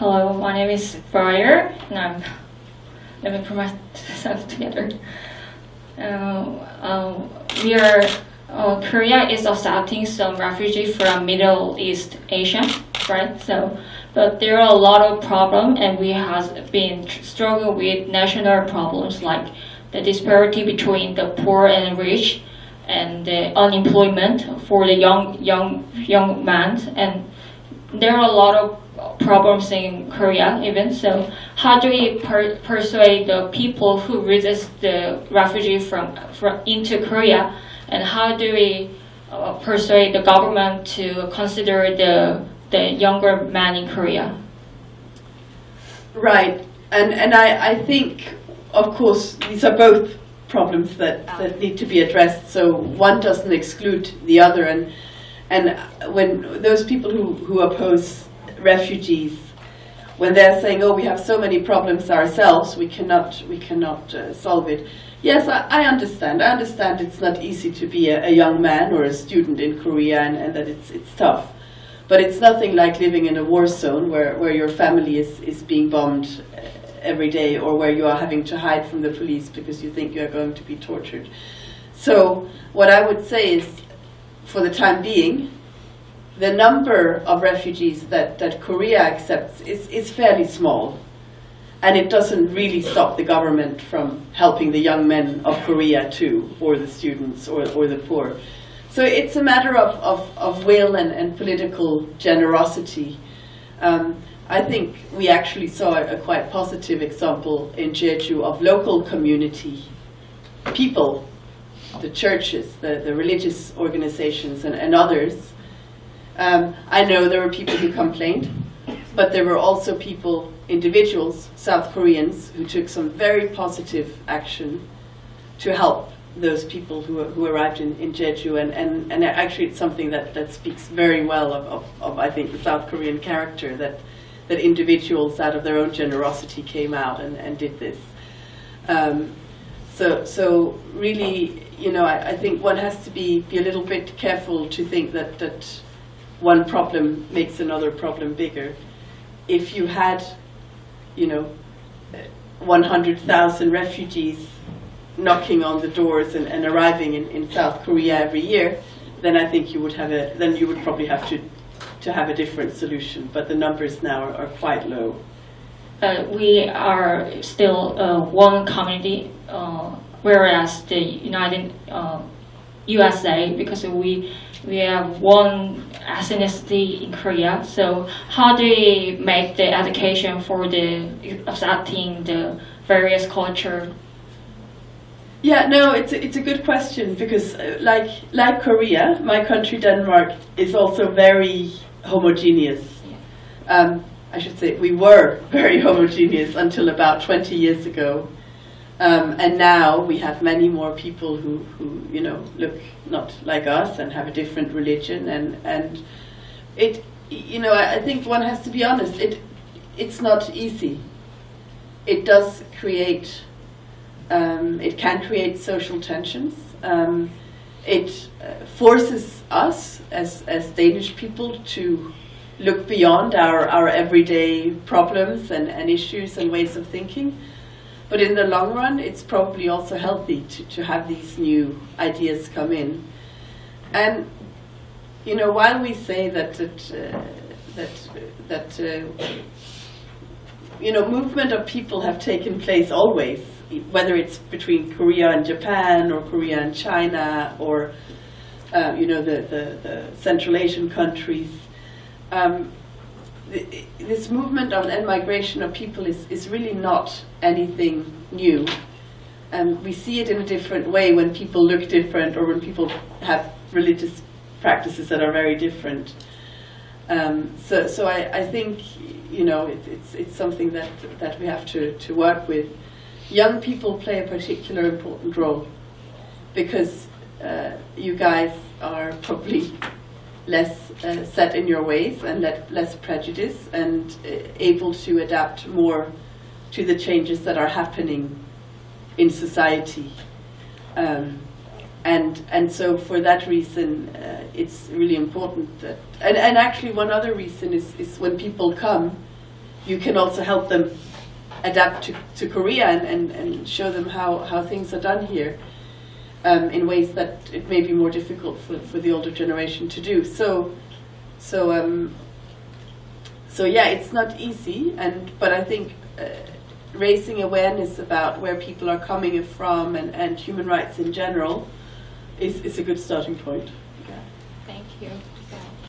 Hello, my name is Briar, and let me put myself together. Korea is accepting some refugees from Middle East Asia, right? But there are a lot of problems, and we have been struggling with national problems like the disparity between the poor and rich, and the unemployment for the young men, and there are a lot of problems in Korea even. So how do we persuade the people who resist the refugee from into Korea, and how do we persuade the government to consider the younger men in Korea? Right, and I think, of course, these are both problems that need to be addressed, so one doesn't exclude the other, and when those people who oppose refugees, when they're saying, oh, we have so many problems ourselves, we cannot solve it. Yes, I understand. I understand it's not easy to be a young man or a student in Korea, and that it's tough. But it's nothing like living in a war zone where your family is being bombed every day, or where you are having to hide from the police because you think you are going to be tortured. So what I would say is, for the time being, the number of refugees that Korea accepts is fairly small, and it doesn't really stop the government from helping the young men of Korea too, or the students, or the poor. So it's a matter of will and political generosity. I think we actually saw a quite positive example in Jeju of local community people, the churches, the religious organizations, and others. I know there were people who complained, but there were also people, individuals, South Koreans, who took some very positive action to help those people who arrived in Jeju, and actually it's something that speaks very well of I think, the South Korean character, that individuals out of their own generosity came out and did this. So really, I think one has to be a little bit careful to think that one problem makes another problem bigger. If you had, 100,000 refugees knocking on the doors and arriving in South Korea every year, then I think you would probably have to have a different solution. But the numbers now are quite low. We are still one community, whereas the United USA, because we have one ethnicity in Korea. So how do we make the education for the accepting the various culture? Yeah, no, it's a good question, because like Korea, my country Denmark is also very homogeneous. I should say we were very homogeneous until about 20 years ago, and now we have many more people who look not like us and have a different religion, and it I think one has to be honest. It's not easy. It does create. It can create social tensions. It forces us as Danish people to look beyond our everyday problems and issues and ways of thinking. But in the long run, it's probably also healthy to have these new ideas come in. And while we say that movement of people have taken place always, whether it's between Korea and Japan, or Korea and China, or the Central Asian countries, this movement and migration of people is really not anything new. We see it in a different way when people look different, or when people have religious practices that are very different. So I think it's something that we have to work with. Young people play a particular important role, because you guys are probably less set in your ways and less prejudice, and able to adapt more to the changes that are happening in society. And so for that reason, it's really important that, and actually one other reason is when people come, you can also help them adapt to Korea and show them how things are done here in ways that it may be more difficult for the older generation to do. So yeah, it's not easy, but I think raising awareness about where people are coming from and human rights in general is a good starting point. Thank you.